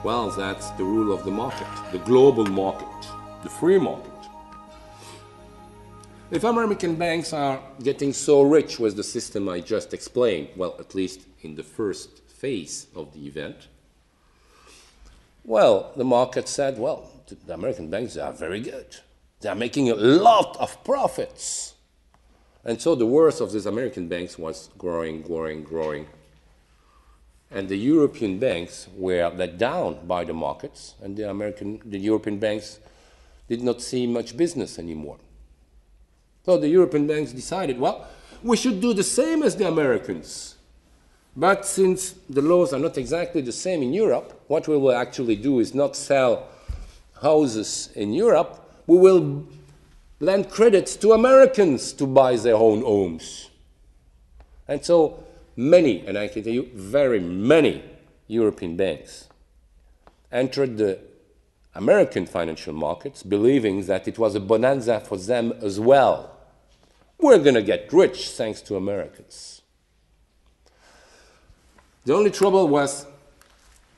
Well, that's the rule of the market, the global market, the free market. If American banks are getting so rich with the system I just explained, well, at least in the first phase of the event, well, the market said, well, the American banks are very good. They are making a lot of profits. And so the worth of these American banks was growing. And the European banks were let down by the markets, and the European banks did not see much business anymore. So the European banks decided, well, we should do the same as the Americans. But since the laws are not exactly the same in Europe, what we will actually do is not sell houses in Europe, we will lend credits to Americans to buy their own homes. And so many, and I can tell you very many, European banks entered the American financial markets believing that it was a bonanza for them as well. We're going to get rich thanks to Americans. The only trouble was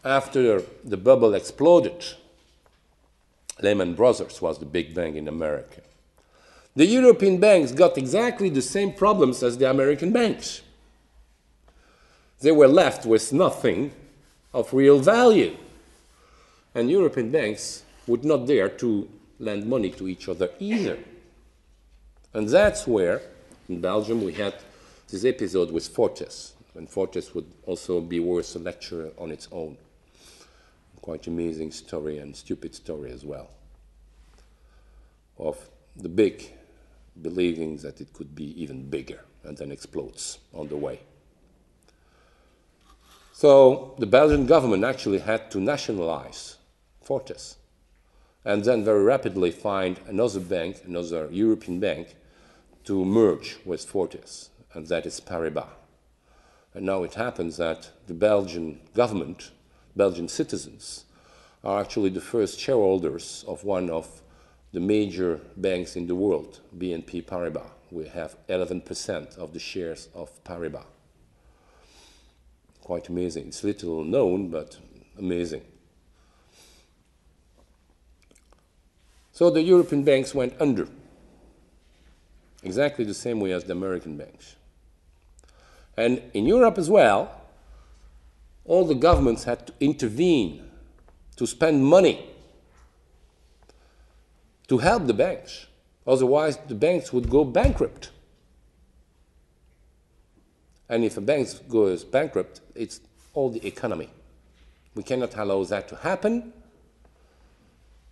after the bubble exploded, Lehman Brothers was the big bank in America. The European banks got exactly the same problems as the American banks. They were left with nothing of real value. And European banks would not dare to lend money to each other either. And that's where, in Belgium, we had this episode with Fortis. And Fortis would also be worth a lecture on its own. Quite amazing story and stupid story as well. Of the big believing that it could be even bigger and then explodes on the way. So the Belgian government actually had to nationalize Fortis and then very rapidly find another bank, another European bank, to merge with Fortis, and that is Paribas. And now it happens that the Belgian government, Belgian citizens, are actually the first shareholders of one of the major banks in the world, BNP Paribas. We have 11% of the shares of Paribas. Quite amazing. It's little known, but amazing. So the European banks went under, exactly the same way as the American banks. And in Europe as well, all the governments had to intervene, to spend money, to help the banks. Otherwise, the banks would go bankrupt. And if a bank goes bankrupt, it's all the economy. We cannot allow that to happen.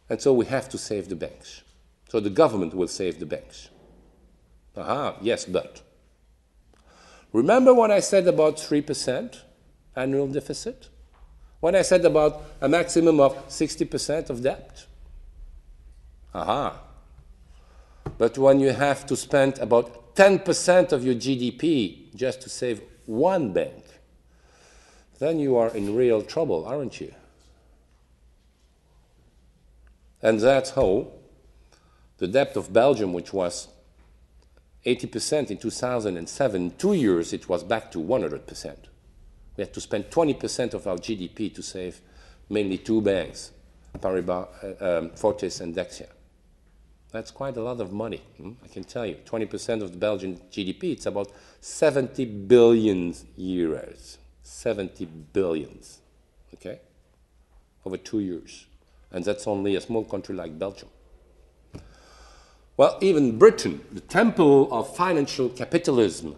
And so we have to save the banks. So the government will save the banks. Yes, but. Remember what I said about 3% annual deficit? What I said about a maximum of 60% of debt? But when you have to spend about 10% of your GDP just to save one bank, then you are in real trouble, aren't you? And that's how the debt of Belgium, which was 80% in 2007, in 2 years it was back to 100%. We had to spend 20% of our GDP to save mainly two banks, Paribas, Fortis and Dexia. That's quite a lot of money, I can tell you. 20% of the Belgian GDP, it's about 70 billion euros. 70 billions, okay? Over 2 years. And that's only a small country like Belgium. Well, even Britain, the temple of financial capitalism,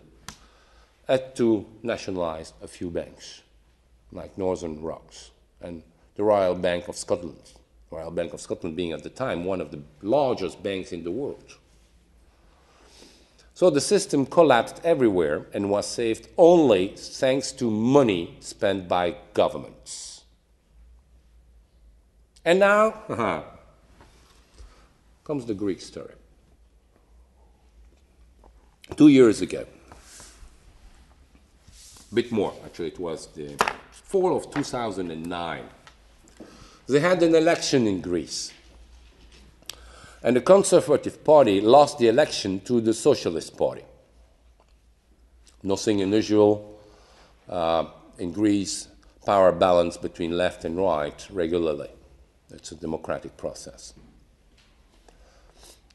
had to nationalize a few banks, like Northern Rocks and the Royal Bank of Scotland. Royal Bank of Scotland being at the time one of the largest banks in the world. So the system collapsed everywhere and was saved only thanks to money spent by governments. And now, comes the Greek story. 2 years ago, a bit more, actually, it was the fall of 2009. They had an election in Greece. And the Conservative Party lost the election to the Socialist Party. Nothing unusual in Greece, power balance between left and right regularly. It's a democratic process.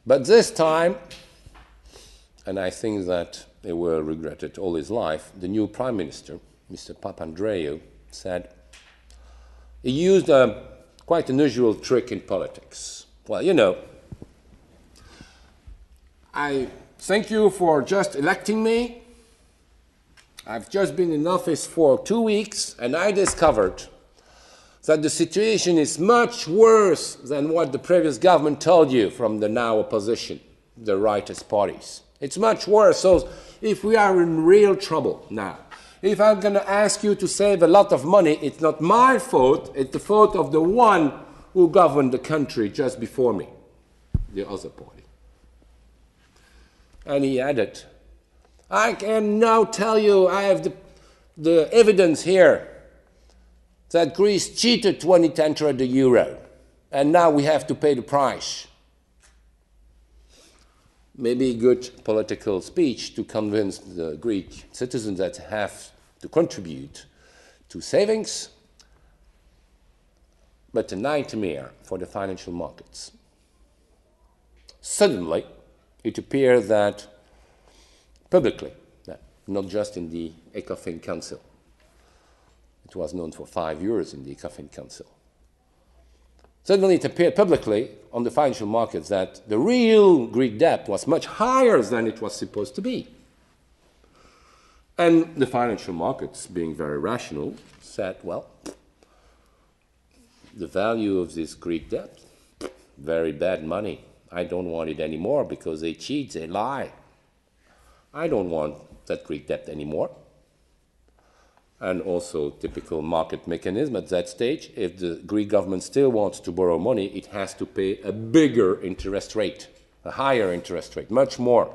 But this time, and I think that he will regret it all his life, the new Prime Minister, Mr. Papandreou, said he used a quite unusual trick in politics. Well, you know, I thank you for just electing me. I've just been in office for 2 weeks, and I discovered that the situation is much worse than what the previous government told you from the now opposition, the rightist parties. It's much worse. So if we are in real trouble now, if I'm going to ask you to save a lot of money, it's not my fault, it's the fault of the one who governed the country just before me, the other party. And he added, I can now tell you, I have the evidence here that Greece cheated when it entered the euro, and now we have to pay the price. Maybe a good political speech to convince the Greek citizens that have to contribute to savings, but a nightmare for the financial markets. Suddenly, it appears that publicly, not just in the ECOFIN Council. It was known for 5 years in the ECOFIN Council. Suddenly it appeared publicly on the financial markets that the real Greek debt was much higher than it was supposed to be. And the financial markets, being very rational, said, well, the value of this Greek debt, very bad money. I don't want it anymore because they cheat, they lie. I don't want that Greek debt anymore. And also typical market mechanism at that stage, if the Greek government still wants to borrow money, it has to pay a bigger interest rate, a higher interest rate, much more.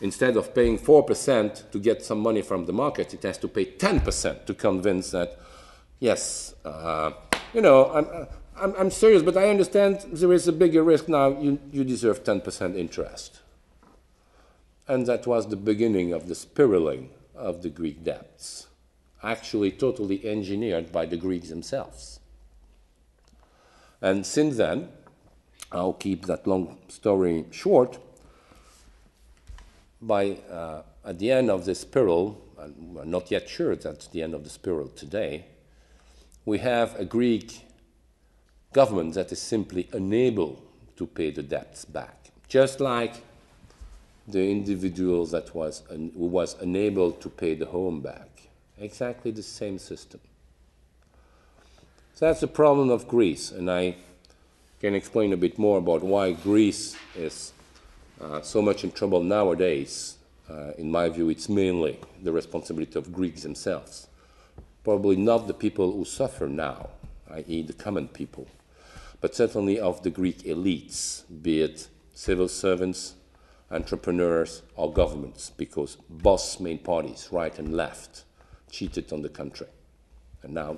Instead of paying 4% to get some money from the market, it has to pay 10% to convince that, yes, you know, I'm serious, but I understand there is a bigger risk now, you deserve 10% interest. And that was the beginning of the spiraling of the Greek debts, actually totally engineered by the Greeks themselves. And since then, I'll keep that long story short, at the end of the spiral, and we're not yet sure that's the end of the spiral today, we have a Greek government that is simply unable to pay the debts back, just like the individual that who was unable to pay the home back. Exactly the same system. So that's the problem of Greece, and I can explain a bit more about why Greece is so much in trouble nowadays. In my view, it's mainly the responsibility of Greeks themselves. Probably not the people who suffer now, i.e. the common people, but certainly of the Greek elites, be it civil servants, entrepreneurs or governments, because both main parties, right and left, cheated on the country. And now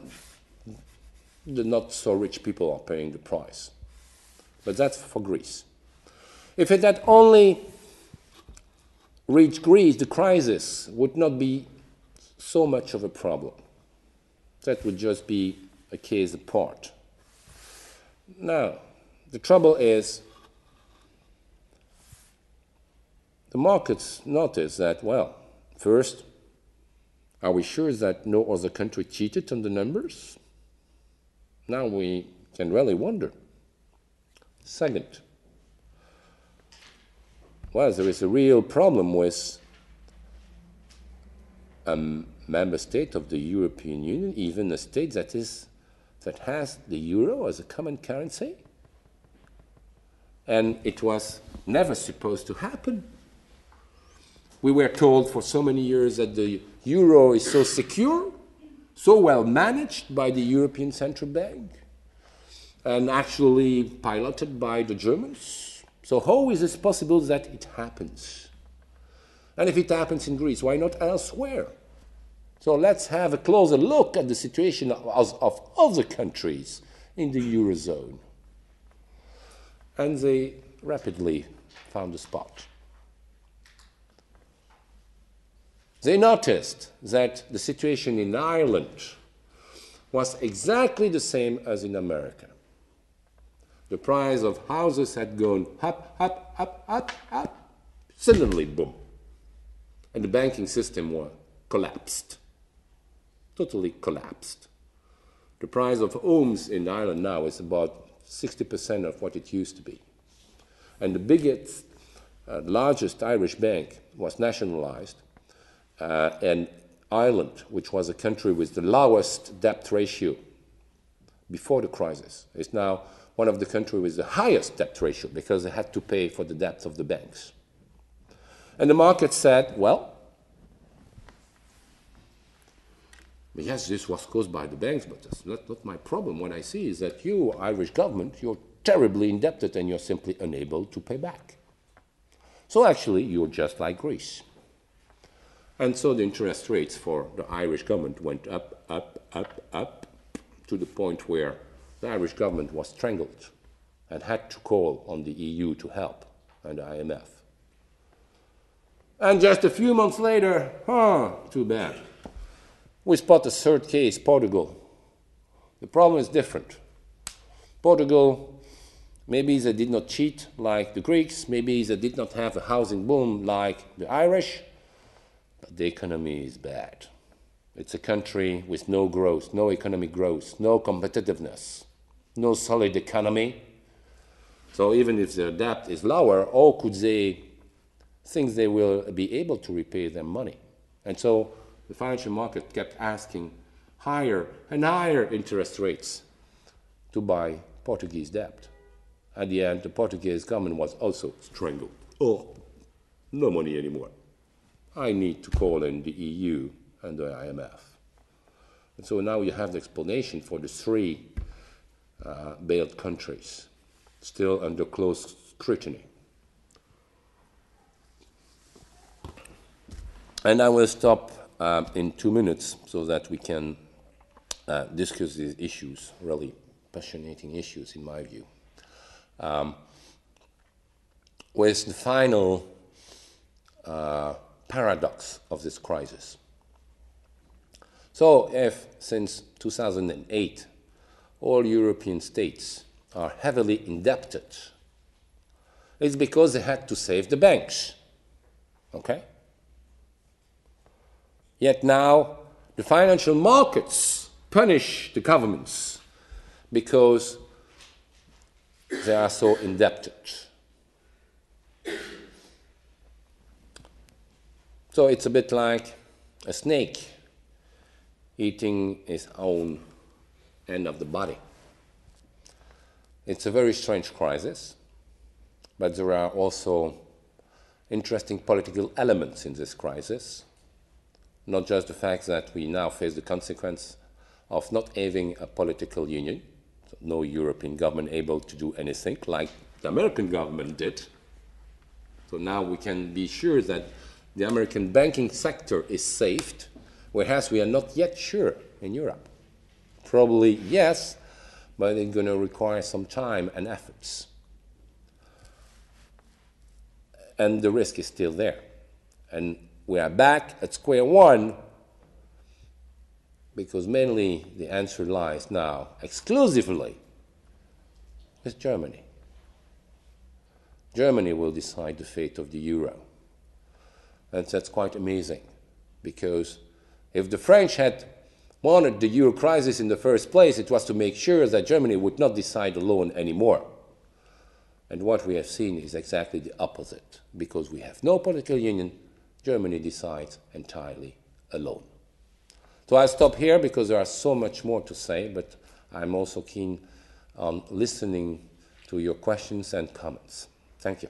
the not so rich people are paying the price. But that's for Greece. If it had only reached Greece, the crisis would not be so much of a problem. That would just be a case apart. Now, the trouble is the markets notice that, well, first, are we sure that no other country cheated on the numbers? Now we can really wonder. Second, well, there is a real problem with a member state of the European Union, even a state that has the euro as a common currency. And it was never supposed to happen. We were told for so many years that the euro is so secure, so well managed by the European Central Bank, and actually piloted by the Germans. So how is it possible that it happens? And if it happens in Greece, why not elsewhere? So let's have a closer look at the situation of other countries in the Eurozone. and they rapidly found a spot. They noticed that the situation in Ireland was exactly the same as in America. The price of houses had gone up, up, up, up, up, suddenly boom. And the banking system collapsed, totally collapsed. The price of homes in Ireland now is about 60% of what it used to be. And the biggest, largest Irish bank was nationalized, and Ireland, which was a country with the lowest debt ratio before the crisis, is now one of the countries with the highest debt ratio because they had to pay for the debts of the banks. And the market said, well, yes, this was caused by the banks, but that's not my problem. What I see is that you, Irish government, you're terribly indebted and you're simply unable to pay back. So actually, you're just like Greece. And so the interest rates for the Irish government went up, up, up, up, to the point where the Irish government was strangled and had to call on the EU to help, and the IMF. And just a few months later, too bad. We spot a third case, Portugal. The problem is different. Portugal, maybe they did not cheat like the Greeks, maybe they did not have a housing boom like the Irish, but the economy is bad. It's a country with no growth, no economic growth, no competitiveness, no solid economy. So even if their debt is lower, how could they think they will be able to repay their money? And so the financial market kept asking higher and higher interest rates to buy Portuguese debt. At the end, the Portuguese government was also strangled. Oh, no money anymore. I need to call in the EU and the IMF. And so now you have the explanation for the three bailed countries still under close scrutiny. And I will stop in 2 minutes so that we can discuss these issues, really passionate issues in my view. With the final paradox of this crisis. So if since 2008 all European states are heavily indebted, it's because they had to save the banks, okay? Yet now the financial markets punish the governments because they are so indebted. So it's a bit like a snake eating its own end of the body. It's a very strange crisis, but there are also interesting political elements in this crisis, not just the fact that we now face the consequence of not having a political union, so no European government able to do anything like the American government did. So now we can be sure that the American banking sector is saved, whereas we are not yet sure in Europe. Probably yes, but it's going to require some time and efforts. And the risk is still there. And we are back at square one because mainly the answer lies now exclusively with Germany. Germany will decide the fate of the euro. And that's quite amazing, because if the French had wanted the euro crisis in the first place, it was to make sure that Germany would not decide alone anymore. And what we have seen is exactly the opposite. Because we have no political union, Germany decides entirely alone. So I'll stop here because there are so much more to say, but I'm also keen on listening to your questions and comments. Thank you.